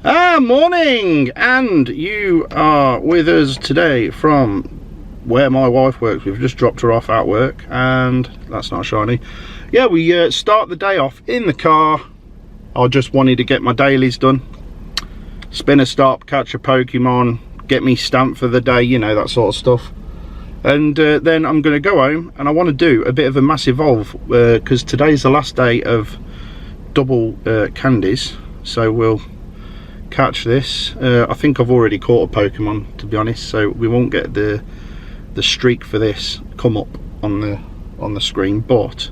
Morning! And you are with us today from where my wife works. We've just dropped her off at work, and that's not shiny. Yeah, we start the day off in the car. I just wanted to get my dailies done. Spin a stop, catch a Pokemon, get me stamped for the day, you know, that sort of stuff. And then I'm going to go home, and I want to do a bit of a mass evolve, because today's the last day of double candies. So we'll catch this. I think I've already caught a Pokemon, to be honest, so we won't get the streak for this come up on the screen, but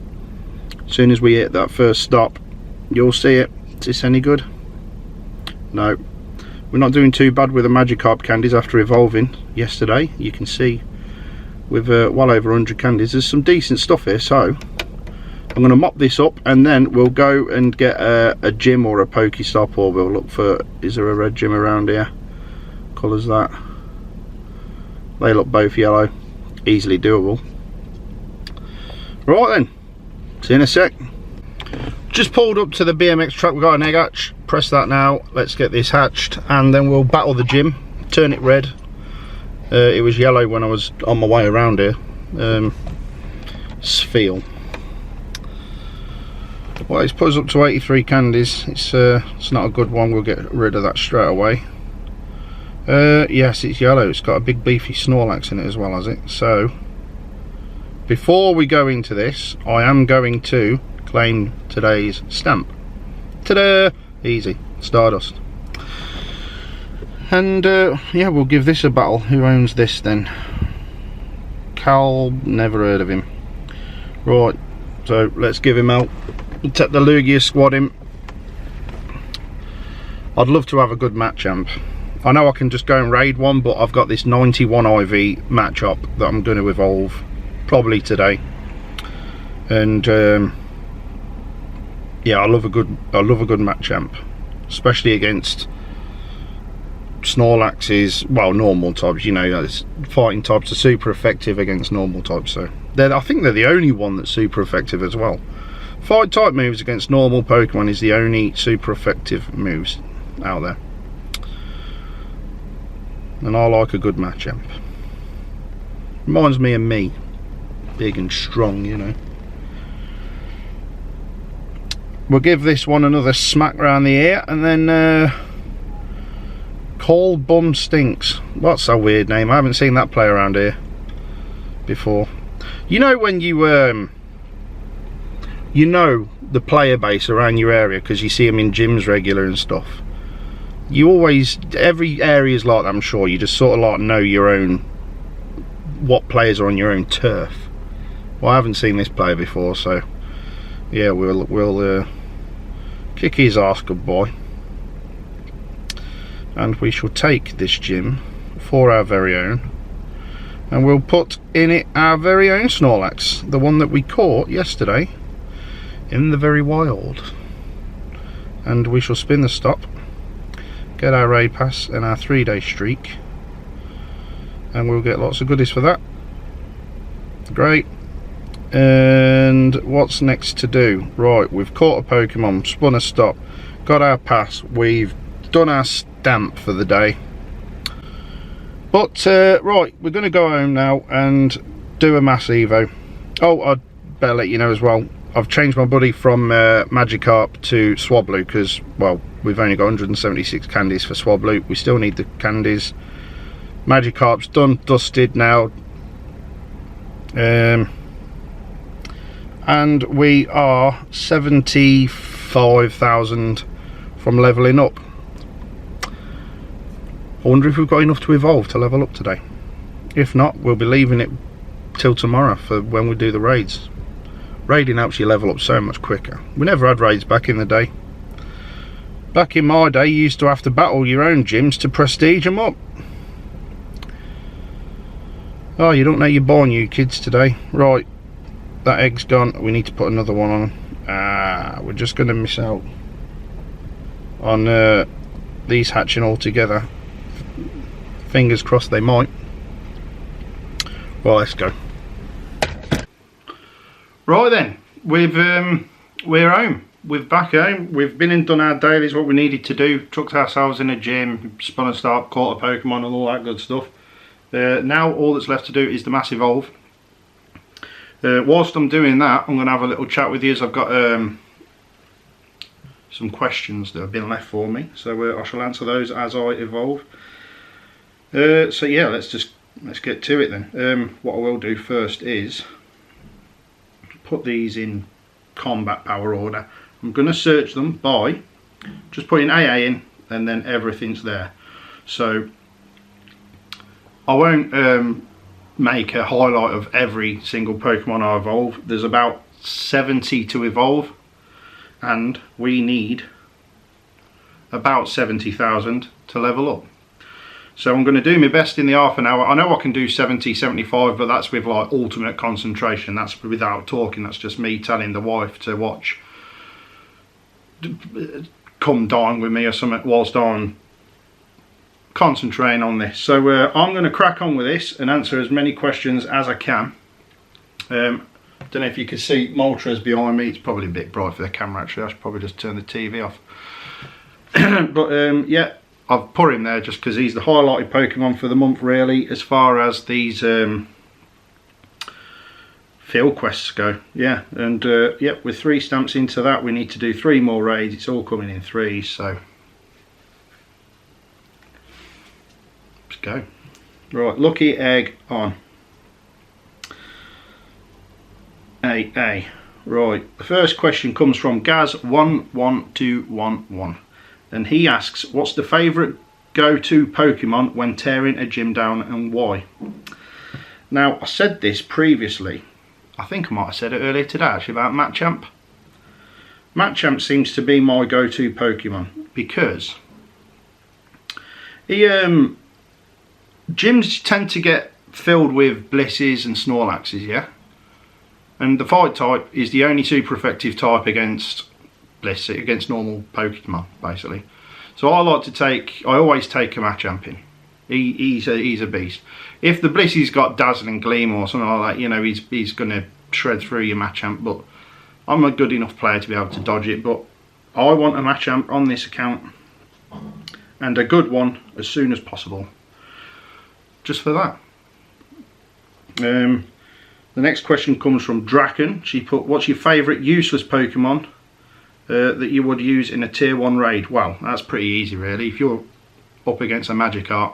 as soon as we hit that first stop, you'll see it. Is this any good? No, we're not doing too bad with the Magikarp candies after evolving yesterday. You can see with well over 100 candies, there's some decent stuff here. So I'm going to mop this up, and then we'll go and get a gym or a Pokestop, or we'll look for, is there a red gym around here? Colours that. They look both yellow. Easily doable. Right then, see you in a sec. Just pulled up to the BMX track. We've got an egg hatch. Press that now. Let's get this hatched, and then we'll battle the gym. Turn it red. It was yellow when I was on my way around here. Sfeel. Well, it's put us up to 83 candies. It's not a good one. We'll get rid of that straight away. Yes, it's yellow. It's got a big beefy Snorlax in it as well, has it? So before we go into this, I am going to claim today's stamp. Ta-da! Easy. Stardust. And yeah, we'll give this a battle. Who owns this then? Cal, never heard of him. Right, so let's give him out. We'll take the Lugia squad in. I'd love to have a good Machamp. I know I can just go and raid one, but I've got this 91 IV Machop that I'm going to evolve probably today. And yeah, I love a good Machamp, especially against Snorlax's, well, normal types. You know, fighting types are super effective against normal types, so I think they're the only one that's super effective as well. Fight type moves against normal Pokemon is the only super effective moves out there, and I like a good Machamp. Reminds me of me, big and strong, you know. We'll give this one another smack round the ear, and then Call Bum Stinks. What's a weird name? I haven't seen that play around here before. You know when you know the player base around your area because you see them in gyms regular and stuff. You always, every area is like that, I'm sure. You just sort of like know your own, what players are on your own turf. Well, I haven't seen this player before, so yeah, we'll kick his ass, good boy. And we shall take this gym for our very own, and we'll put in it our very own Snorlax, the one that we caught yesterday in the very wild. And we shall spin the stop, get our raid pass and our 3-day streak, and we'll get lots of goodies for that. Great. And what's next to do? Right, we've caught a Pokemon, spun a stop, got our pass, we've done our stamp for the day. But right, we're going to go home now and do a mass evo. Oh, I'd better let you know as well, I've changed my buddy from Magikarp to Swablu because, well, we've only got 176 candies for Swablu. We still need the candies. Magikarp's done, dusted now. And we are 75,000 from leveling up. I wonder if we've got enough to evolve to level up today. If not, we'll be leaving it till tomorrow for when we do the raids. Raiding helps you level up so much quicker. We never had raids back in the day. Back in my day, you used to have to battle your own gyms to prestige them up. Oh, you don't know you're born, you kids, today. Right, that egg's gone. We need to put another one on. We're just going to miss out on these hatching all together. Fingers crossed they might. Well, let's go. Right then, we're home. we're back home. We've been and done our dailies, what we needed to do. Chucked ourselves in a gym, spun a start, caught a Pokemon and all that good stuff. Now all that's left to do is the mass evolve. Whilst I'm doing that, I'm going to have a little chat with you as I've got some questions that have been left for me. So I shall answer those as I evolve. So yeah, let's get to it then. What I will do first is put these in combat power order. I'm going to search them by just putting AA in and then everything's there. So I won't make a highlight of every single Pokemon I evolve. There's about 70 to evolve and we need about 70,000 to level up. So I'm going to do my best in the half an hour. I know I can do 70, 75, but that's with like ultimate concentration. That's without talking. That's just me telling the wife to watch, come dine with me or something whilst I'm concentrating on this. So I'm going to crack on with this and answer as many questions as I can. Don't know if you can see Moltres behind me. It's probably a bit bright for the camera actually. I should probably just turn the TV off. But yeah, I've put him there just because he's the highlighted Pokemon for the month really, as far as these field quests go. Yeah, and yep, with 3 stamps into that, we need to do 3 more raids. It's all coming in 3s, so let's go. Right, lucky egg on. AA. Right, the first question comes from Gaz11211. And he asks, what's the favourite go-to Pokemon when tearing a gym down and why? Now, I said this previously. I think I might have said it earlier today actually about Machamp. Machamp seems to be my go-to Pokemon because gyms tend to get filled with Blisses and Snorlaxes, yeah? And the fight type is the only super effective type against against normal Pokemon basically. So I always take a Machamp in. He's a beast. If the Blissy's got Dazzling Gleam or something like that, you know, he's gonna shred through your Machamp, but I'm a good enough player to be able to dodge it. But I want a Machamp on this account, and a good one as soon as possible, just for that. The next question comes from Draken. She put, what's your favourite useless Pokemon that you would use in a tier 1 raid? Well, that's pretty easy really. If you're up against a Magikarp,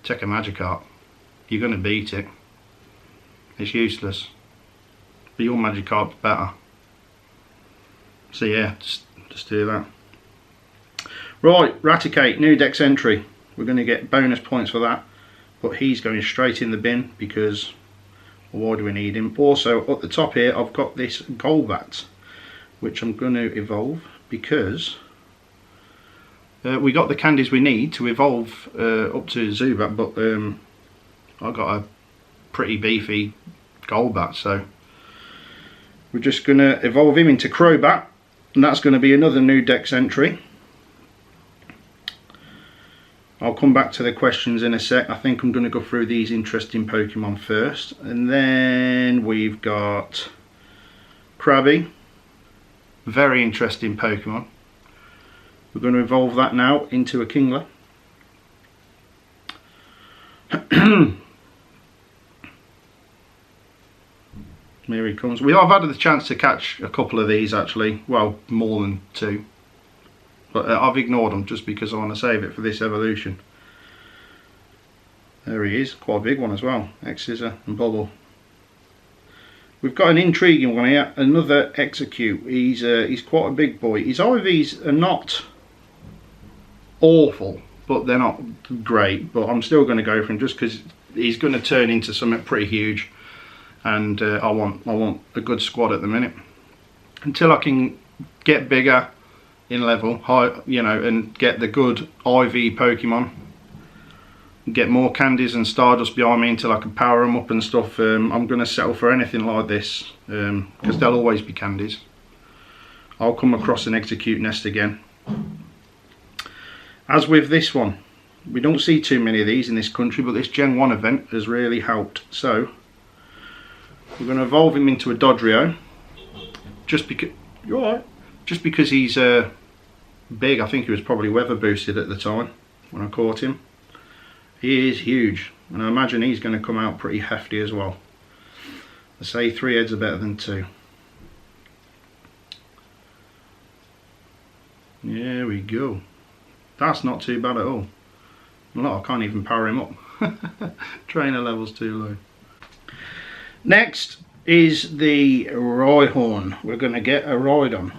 take a Magikarp. You're going to beat it. It's useless, but your Magikarp's better. So yeah, just do that. Right, Raticate, new dex entry. We're going to get bonus points for that, but he's going straight in the bin because why do we need him? Also at the top here I've got this Golbat, which I'm going to evolve because we got the candies we need to evolve up to Zubat, but I got a pretty beefy Golbat, so we're just going to evolve him into Crobat, and that's going to be another new dex entry. I'll come back to the questions in a sec. I think I'm going to go through these interesting Pokemon first, and then we've got Krabby. Very interesting Pokemon. We're going to evolve that now into a Kingler. Here he comes. I've had the chance to catch a couple of these actually, well, more than 2. But I've ignored them just because I want to save it for this evolution. There he is, quite a big one as well. X-Scissor and Bubble. We've got an intriguing one here, another Execute. He's quite a big boy. His IVs are not awful, but they're not great. But I'm still going to go for him just because he's going to turn into something pretty huge, and I want a good squad at the minute until I can get bigger in level, high, you know, and get the good IV Pokemon. Get more candies and Stardust behind me until I can power them up and stuff. I'm going to settle for anything like this because there'll always be candies. I'll come across an Execute nest again. As with this one, we don't see too many of these in this country, but this Gen 1 event has really helped. So we're going to evolve him into a Dodrio, just because you're alright. just because he's big. I think he was probably weather boosted at the time when I caught him. He is huge, and I imagine he's going to come out pretty hefty as well. I say 3 heads are better than 2. There we go. That's not too bad at all. Look, I can't even power him up. Trainer level's too low. Next is the Rhyhorn. We're going to get a ride on.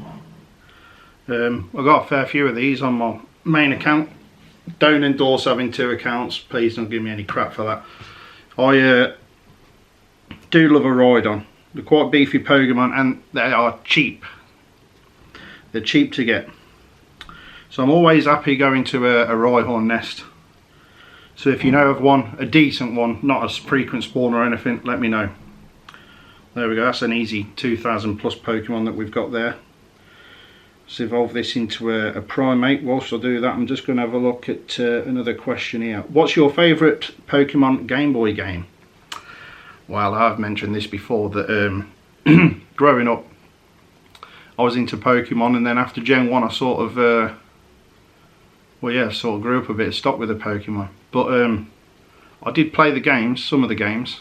I've got a fair few of these on my main account. Don't endorse having 2 accounts. Please don't give me any crap for that. I do love a ride on. They're quite beefy Pokemon and they are cheap. They're cheap to get. So I'm always happy going to a Rhyhorn nest. So if you know of one, a decent one, not a frequent spawn or anything, let me know. There we go, that's an easy 2000 plus Pokemon that we've got there. Let's evolve this into a Primate. Whilst I do that, I'm just going to have a look at another question here. What's your favourite Pokemon Game Boy game? Well, I've mentioned this before, that growing up I was into Pokemon, and then after Gen 1 I sort of sort of grew up a bit, stopped with the Pokemon. But I did play the games, some of the games,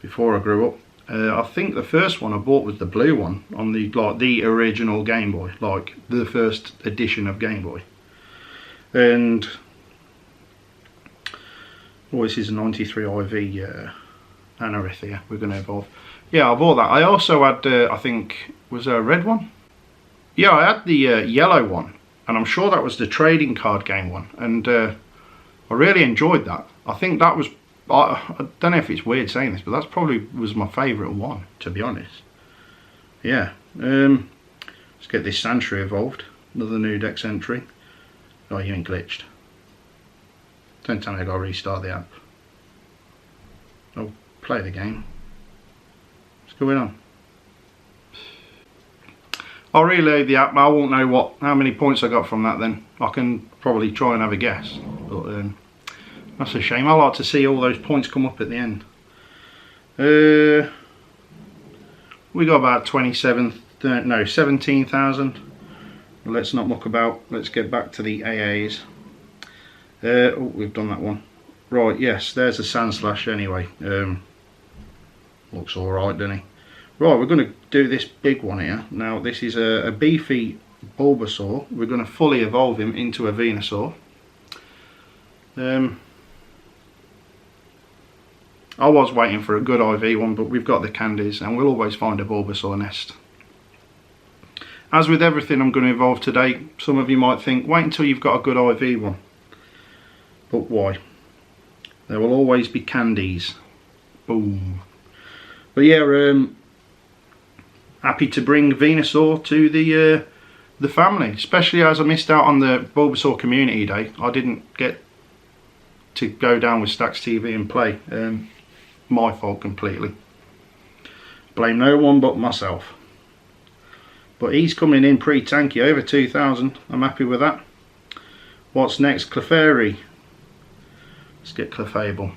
before I grew up. I think the first one I bought was the blue one on the original Game Boy, like the first edition of Game Boy. And this is a 93 IV Anorithia. We're going to evolve. Yeah, I bought that. I also had, I think, was there a red one? Yeah, I had the yellow one, and I'm sure that was the trading card game one, and I really enjoyed that. I think that was, I don't know if it's weird saying this, but that's probably was my favourite one, to be honest. Yeah, let's get this Sandshrew evolved. Another new dex entry. Oh, you ain't glitched. Don't tell me I gotta restart the app. Oh, play the game. What's going on? I'll reload the app. I won't know how many points I got from that then. I can probably try and have a guess. But that's a shame. I like to see all those points come up at the end. We got about 17,000. Let's not muck about. Let's get back to the AAs. Oh, we've done that one. Right, yes, there's a Sandslash anyway. Looks alright, doesn't he? Right, we're going to do this big one here. Now, this is a beefy Bulbasaur. We're going to fully evolve him into a Venusaur. I was waiting for a good IV one, but we've got the candies, and we'll always find a Bulbasaur nest. As with everything I'm going to evolve today, some of you might think, wait until you've got a good IV one. But why? There will always be candies. Boom. But yeah, happy to bring Venusaur to the family, especially as I missed out on the Bulbasaur Community Day. I didn't get to go down with Stax TV and play. My fault completely. Blame no one but myself. But he's coming in pretty tanky, over 2,000. I'm happy with that. What's next? Clefairy. Let's get Clefable.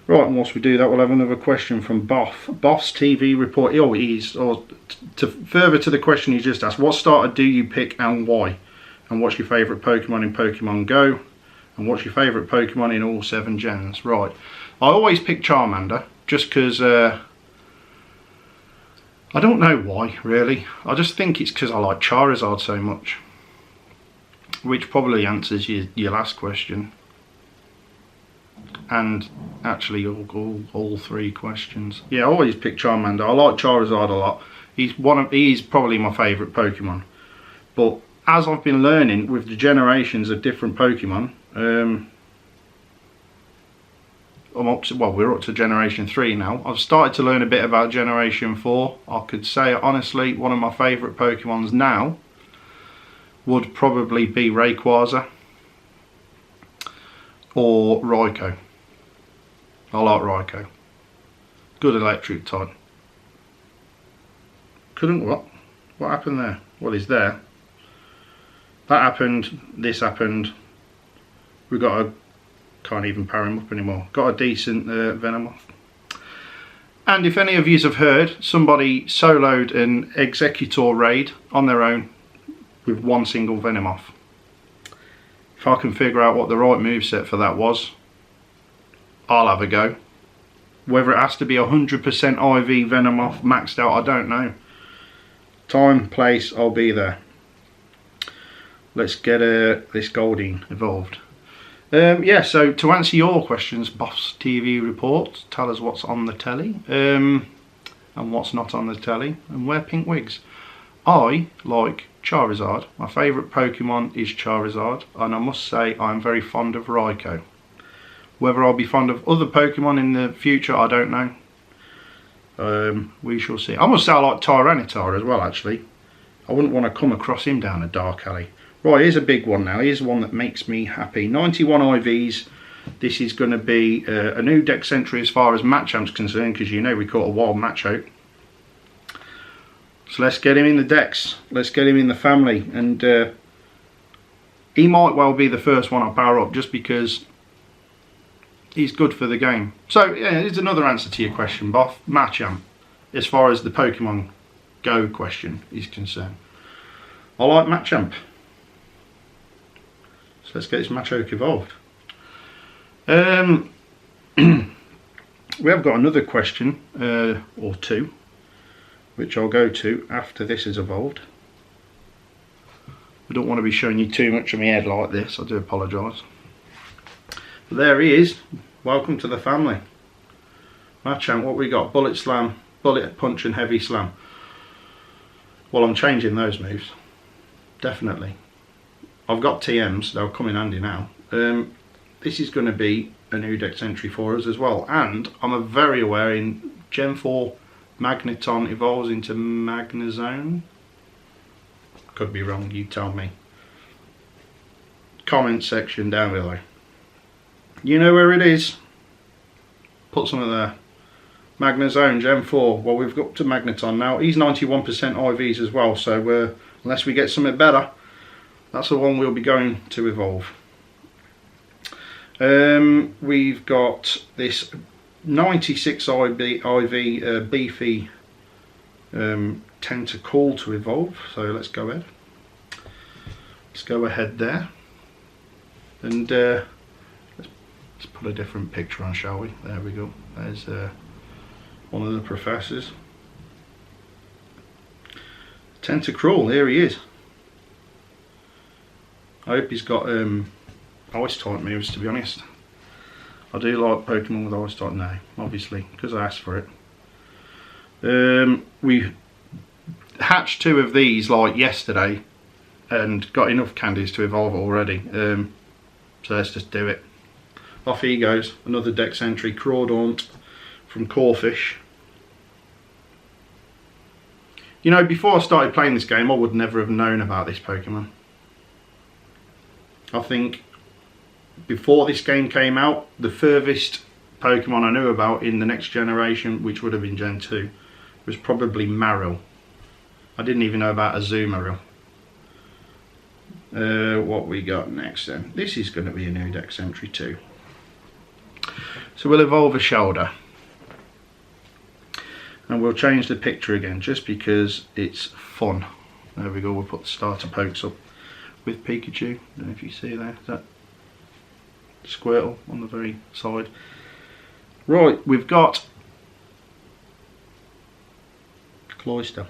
Right, and whilst we do that, we'll have another question from Boff's TV report. Further to the question he just asked, what starter do you pick and why? And what's your favourite Pokemon in Pokemon Go? And what's your favourite Pokemon in all 7 gens? Right, I always pick Charmander, just because, I don't know why, really. I just think it's because I like Charizard so much. Which probably answers your last question. And actually all 3 questions. Yeah, I always pick Charmander. I like Charizard a lot. He's probably my favourite Pokemon. But as I've been learning with the generations of different Pokemon, we're up to generation 3 now. I've started to learn a bit about generation 4. I could say honestly, one of my favourite Pokemons now would probably be Rayquaza or Raikou. I like Raikou. Good electric type. What happened there? Well, he's there. That happened, this happened. Can't even power him up anymore. Got a decent Venomoth. And if any of you have heard, somebody soloed an Executor raid on their own with one single Venomoth. If I can figure out what the right moveset for that was, I'll have a go. Whether it has to be 100% IV Venomoth maxed out, I don't know. Time, place, I'll be there. Let's get this Goldeen evolved. Yeah, so to answer your questions, Boss TV Report, tell us what's on the telly and what's not on the telly, and wear pink wigs. I like Charizard. My favourite Pokemon is Charizard, and I must say I'm very fond of Raikou. Whether I'll be fond of other Pokemon in the future, I don't know. We shall see. I must say I like Tyranitar as well, actually. I wouldn't want to come across him down a dark alley. Right, here's a big one now. Here's one that makes me happy. 91 IVs. This is going to be a new dex entry as far as Machamp's concerned, because you know we caught a wild Machamp. So let's get him in the dex. Let's get him in the family. And he might well be the first one I power up, just because he's good for the game. So yeah, here's another answer to your question, Boff. Machamp, as far as the Pokemon Go question is concerned. I like Machamp. So let's get this Machoke evolved. We have got another question or two, which I'll go to after this is evolved. I don't want to be showing you too much of my head like this, I do apologise. But there he is. Welcome to the family. Machamp, what we got? Bullet Slam, Bullet Punch and Heavy Slam. Well, I'm changing those moves. Definitely. I've got TMs, they'll come in handy now. This is going to be a new dex entry for us as well. And I'm very aware in Gen 4 Magneton evolves into Magnezone. Could be wrong, you tell me. Comment section down below. You know where it is. Put something there. Magnezone Gen 4. Well, we've got up to Magneton now. He's 91% IVs as well, so unless we get something better, that's the one we'll be going to evolve. We've got this 96 IV beefy Tentacool to evolve, so let's go ahead. Let's go ahead there. And let's put a different picture on, shall we? There we go. There's one of the professors. Tentacruel, here he is. I hope he's got ice type moves, to be honest. I do like Pokemon with ice type now, obviously, because I asked for it. We hatched two of these like yesterday and got enough candies to evolve already. So let's just do it. Off he goes, another dex entry, Crawdaunt from Corfish. You know, before I started playing this game, I would never have known about this Pokemon. I think before this game came out, the furthest Pokemon I knew about in the next generation, which would have been Gen 2, was probably Marill. I didn't even know about Azumarill. What we got next then? This is going to be a new dex entry too. So we'll evolve a Shoulder. And we'll change the picture again, just because it's fun. There we go, we'll put the starter pokes up with Pikachu. I don't know if you see there, is that Squirtle on the very side. Right, we've got Cloyster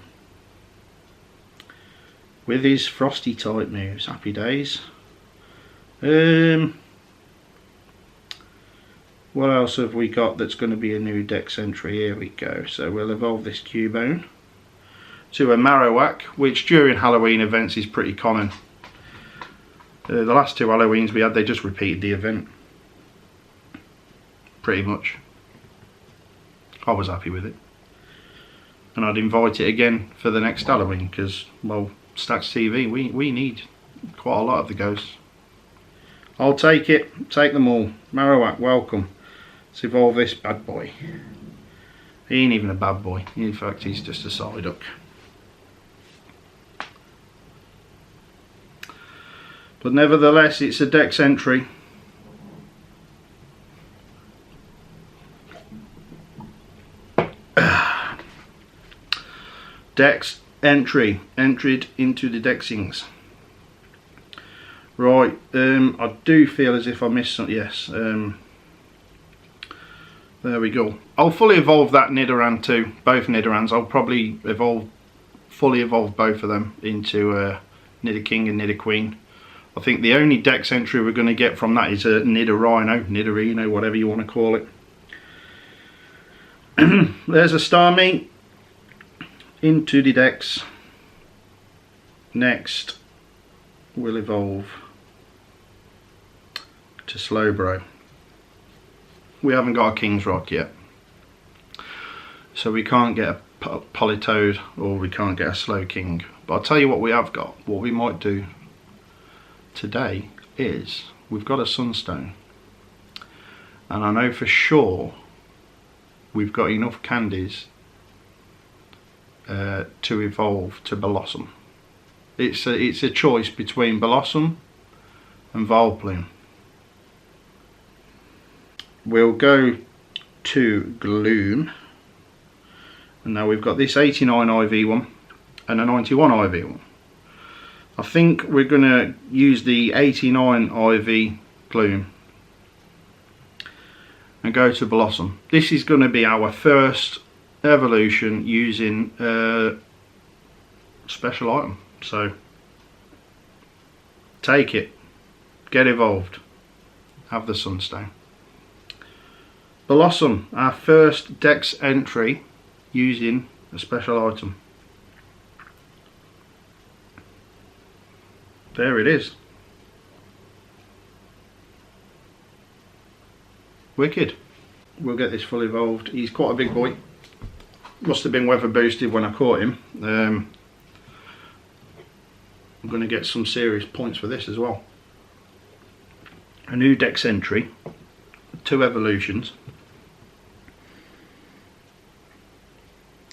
with his Frosty type moves. Happy days. What else have we got that's going to be a new dex entry? Here we go. So we'll evolve this Cubone to a Marowak, which during Halloween events is pretty common. The last two Halloweens we had, they just repeated the event. Pretty much. I was happy with it. And I'd invite it again for the next Halloween, because, well, Stacks TV, we need quite a lot of the ghosts. I'll take it. Take them all. Marowak, welcome. Let's evolve this bad boy. He ain't even a bad boy. In fact, he's just a Psyduck. But nevertheless, it's a dex entry. Dex entry entered into the Dexings. Right, I do feel as if I missed something. Yes, there we go. I'll fully evolve that Nidoran too, both Nidorans. I'll probably fully evolve both of them into Nidoking and Nidoqueen. I think the only Dex entry we're going to get from that is a Nidorino, Nidorino, whatever you want to call it. There's a Starmie into the Dex. Next, we'll evolve to Slowbro. We haven't got a King's Rock yet, so we can't get a Politoed or we can't get a Slowking. But I'll tell you what we have got. What we might do today is we've got a Sunstone, and I know for sure we've got enough candies to evolve to Blossom. It's a choice between Blossom and Vileplume. We'll go to Gloom, and now we've got this 89 IV one and a 91 IV one. I think we're going to use the 89 IV Gloom and go to Blossom. This is going to be our first evolution using special item, so take it, get evolved, have the Sunstone. Blossom, our first Dex entry using a special item. There it is. Wicked. We'll get this full evolved. He's quite a big boy. Must have been weather boosted when I caught him. I'm going to get some serious points for this as well. A new Dex entry, 2 evolutions,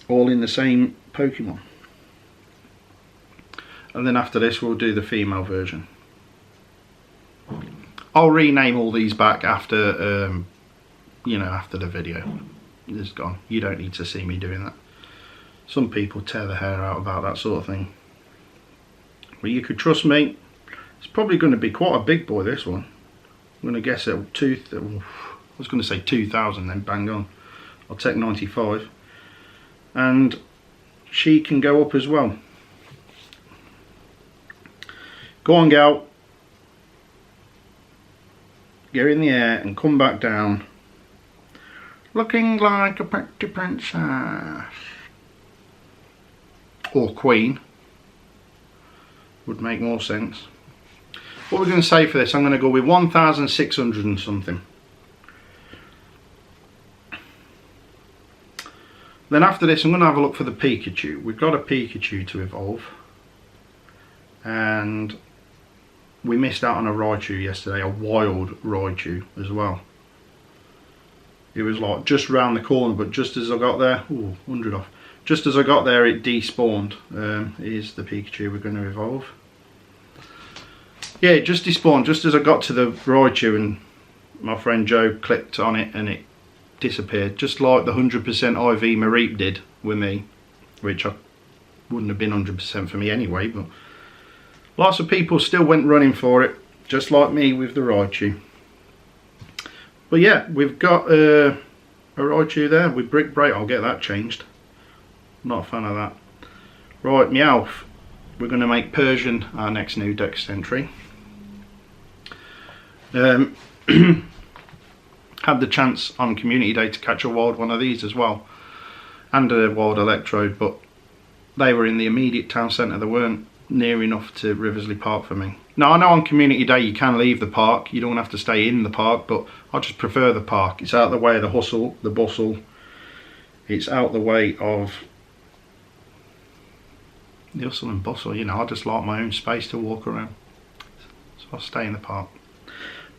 all in the same Pokemon. And then after this we'll do the female version. I'll rename all these back after you know, after the video is gone. You don't need to see me doing that. Some people tear their hair out about that sort of thing, but you could trust me, it's probably going to be quite a big boy, this one. I'm going to guess at I was going to say 2,000, then bang on. I'll take 95, and she can go up as well. Go on, gal, get in the air and come back down looking like a pretty princess, or queen would make more sense. What we're going to say for this, I'm going to go with 1,600 and something. Then after this I'm going to have a look for the Pikachu. We've got a Pikachu to evolve, and we missed out on a Raichu yesterday, a wild Raichu as well. It was like just round the corner, but just as I got there, ooh, 100 off. Just as I got there it despawned. Here's the Pikachu we're going to evolve. Yeah, it just despawned just as I got to the Raichu, and my friend Joe clicked on it and it disappeared, just like the 100% IV Mareep did with me, which I wouldn't have been 100% for me anyway, but lots of people still went running for it, just like me with the Raichu. But yeah, we've got a Raichu there with Brick Break. I'll get that changed. Not a fan of that. Right, Meowth. We're going to make Persian our next new Dex entry. Had the chance on Community Day to catch a wild one of these as well, and a wild Electrode, but they were in the immediate town centre. They weren't near enough to Riversley Park for me. Now I know on Community Day you can leave the park, you don't have to stay in the park, but I just prefer the park. It's out the way of the hustle, the bustle. It's out the way of the hustle and bustle, you know. I just like my own space to walk around, so I'll stay in the park.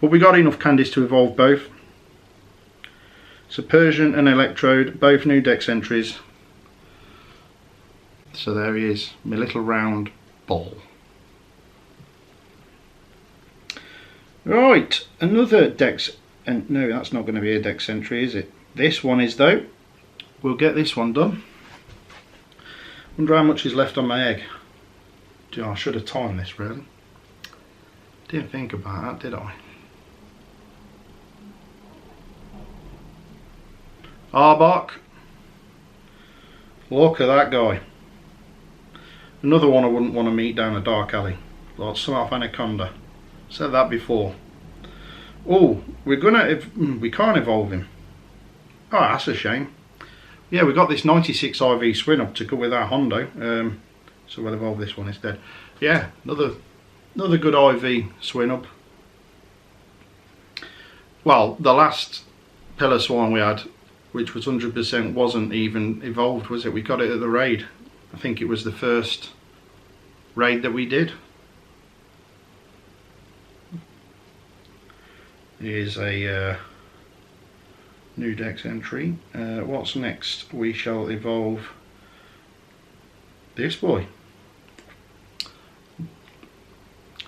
But we got enough candies to evolve both. So Persian and Electrode, both new Dex entries. So there he is, my little round ball. Right, another Dex, and no, that's not going to be a Dex entry, is it? This one is though. We'll get this one done. Wonder how much is left on my egg. I should have timed this really. Didn't think about that, did I? Arbok. Look at that guy. Another one I wouldn't want to meet down a dark alley. Like some off Anaconda. Said that before. Oh, we can't evolve him. Oh, that's a shame. Yeah, we got this 96 IV Swin up to go with our Hondo. So we'll evolve this one instead. Yeah, another good IV Swin up. Well, the last Piloswine we had, which was 100%, wasn't even evolved, was it? We got it at the raid. I think it was the first raid that we did. Here's a new dex entry. What's next? We shall evolve this boy.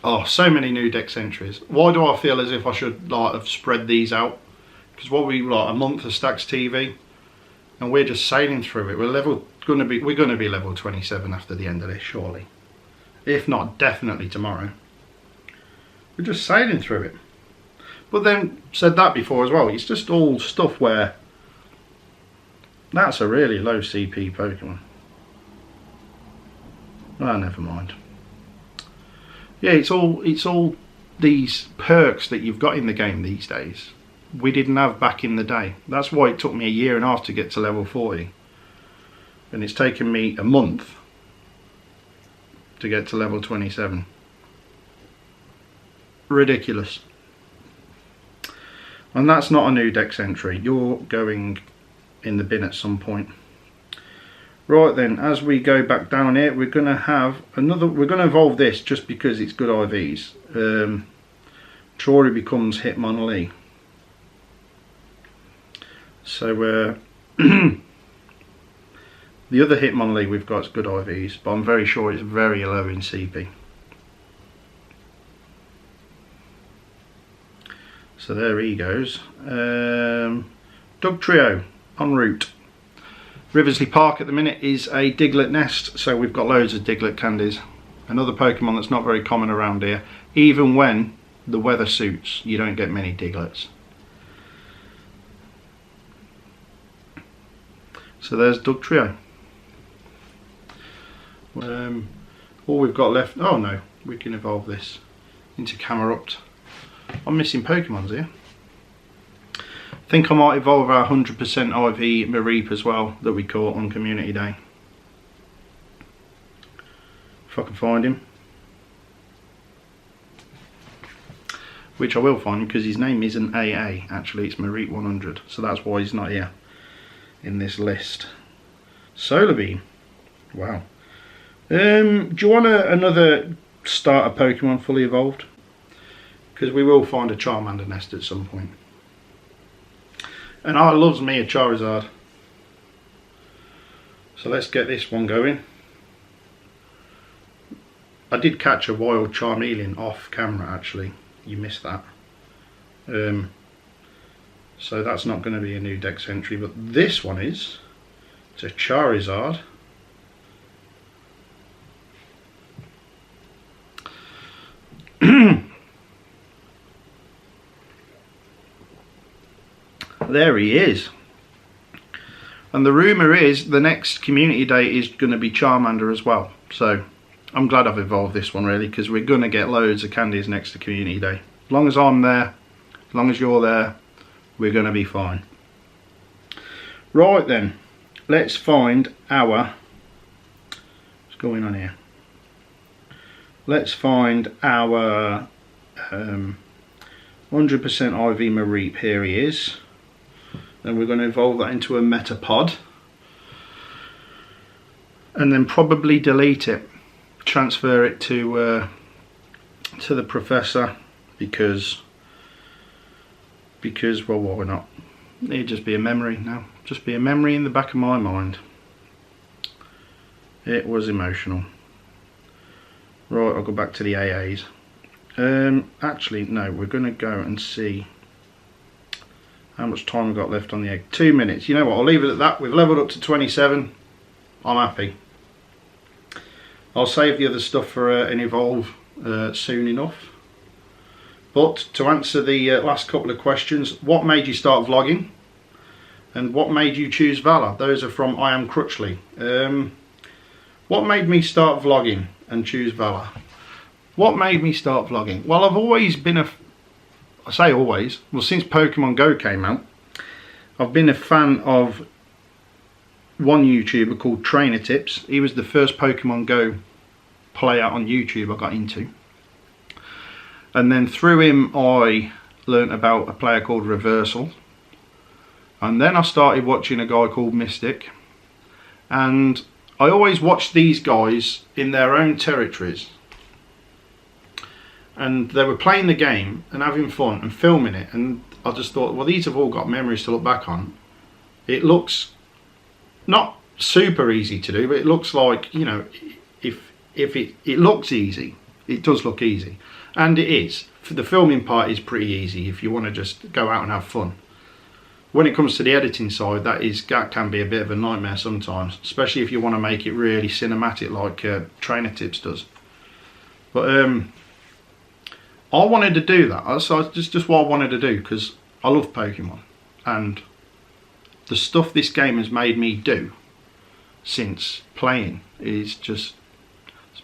Oh, so many new dex entries. Why do I feel as if I should like have spread these out? Because what we like a month of Stax TV, and we're just sailing through it. We're going to be level 27 after the end of this, surely. If not, definitely tomorrow. We're just sailing through it. But then, said that before as well, it's just all stuff where that's a really low CP Pokemon. Ah, never mind. Yeah, it's all these perks that you've got in the game these days. We didn't have back in the day. That's why it took me a year and a half to get to level 40. And it's taken me a month to get to level 27. Ridiculous. And that's not a new dex entry. You're going in the bin at some point. Right then, as we go back down here, we're going to have another. We're going to evolve this just because it's good IVs. Trory becomes Hitmonlee. So the other Hitmonlee we've got is good IVs, but I'm very sure it's very low in CP. So there he goes. Dugtrio en route. Riversley Park at the minute is a Diglett nest, so we've got loads of Diglett candies. Another Pokemon that's not very common around here. Even when the weather suits, you don't get many Digletts. So there's Dugtrio. All we've got left, oh no, we can evolve this into Camerupt. I'm missing Pokemons here. I think I might evolve our 100% IV Mareep as well that we caught on Community Day. If I can find him. Which I will find because his name isn't AA, actually it's Mareep 100. So that's why he's not here in this list. Solar Beam. Wow. Do you want another starter Pokemon fully evolved? Because we will find a Charmander nest at some point. And I loves me a Charizard. So let's get this one going. I did catch a wild Charmeleon off camera actually. You missed that. So that's not going to be a new dex entry, but this one is. It's a Charizard. There he is. And the rumour is the next Community Day is going to be Charmander as well. So I'm glad I've evolved this one really, because we're going to get loads of candies next to Community Day. As long as I'm there, as long as you're there, we're going to be fine. Right then, let's find our, what's going on here? Let's find our 100% IV Mareep. Here he is. Then we're going to evolve that into a Metapod. And then probably delete it. Transfer it to the Professor because well, why not? It'd just be a memory now. Just be a memory in the back of my mind. It was emotional. Right, I'll go back to the AAs. Actually, no, we're going to go and see how much time we've got left on the egg. 2 minutes. You know what, I'll leave it at that. We've leveled up to 27. I'm happy. I'll save the other stuff for an Evolve soon enough. But to answer the last couple of questions, what made you start vlogging? And what made you choose Valor? Those are from I Am Crutchley. What made me start vlogging and choose Valor? What made me start vlogging? Well, I've always been I say always, well, since Pokemon Go came out, I've been a fan of one YouTuber called Trainer Tips. He was the first Pokemon Go player on YouTube I got into. And then through him I learnt about a player called Reversal. And then I started watching a guy called Mystic. And I always watched these guys in their own territories. And they were playing the game and having fun and filming it, and I just thought, well, these have all got memories to look back on. It looks not super easy to do, but it looks like, you know, if it looks easy, it does look easy, and it is. For the filming part is pretty easy if you want to just go out and have fun. When it comes to the editing side, that can be a bit of a nightmare sometimes, especially if you want to make it really cinematic like Trainer Tips does. But I wanted to do that, so it's just what I wanted to do, because I love Pokemon, and the stuff this game has made me do since playing is it's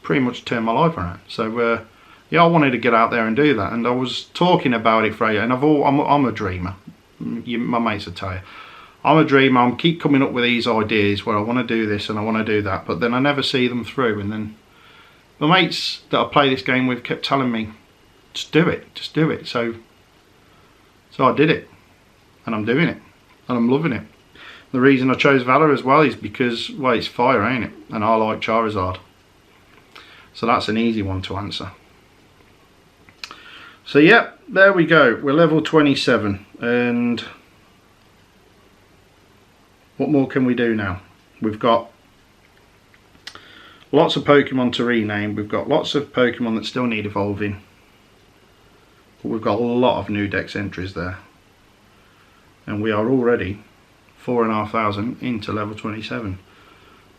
pretty much turned my life around. So yeah, I wanted to get out there and do that, and I was talking about it for a year, and I'm a dreamer. My mates will tell you, I'm a dreamer. I keep coming up with these ideas where I want to do this and I want to do that, but then I never see them through. And then the mates that I play this game with kept telling me, just do it. So I did it, and I'm doing it, and I'm loving it. The reason I chose Valor as well is because, well, it's fire, ain't it? And I like Charizard, so that's an easy one to answer. So yeah, there we go. We're level 27, and what more can we do now? We've got lots of Pokemon to rename. We've got lots of Pokemon that still need evolving. We've got a lot of new dex entries there, and we are already 4,500 into level 27,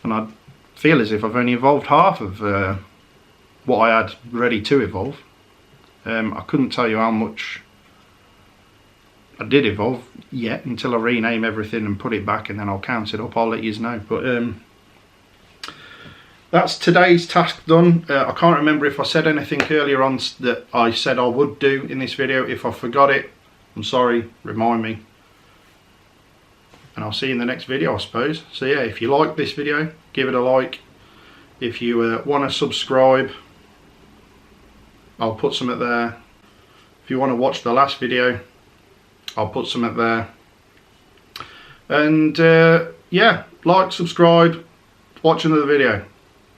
and I feel as if I've only evolved half of what I had ready to evolve. I couldn't tell you how much I did evolve yet until I rename everything and put it back, and then I'll count it up. I'll let you know. But that's today's task done. I can't remember if I said anything earlier on that I said I would do in this video. If I forgot it, I'm sorry, remind me. And I'll see you in the next video, I suppose. So yeah, if you like this video, give it a like. If you want to subscribe, I'll put something there. If you want to watch the last video, I'll put something there. And yeah, like, subscribe, watch another video.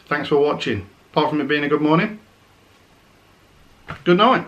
Thanks for watching. Apart from it being a good morning, good night.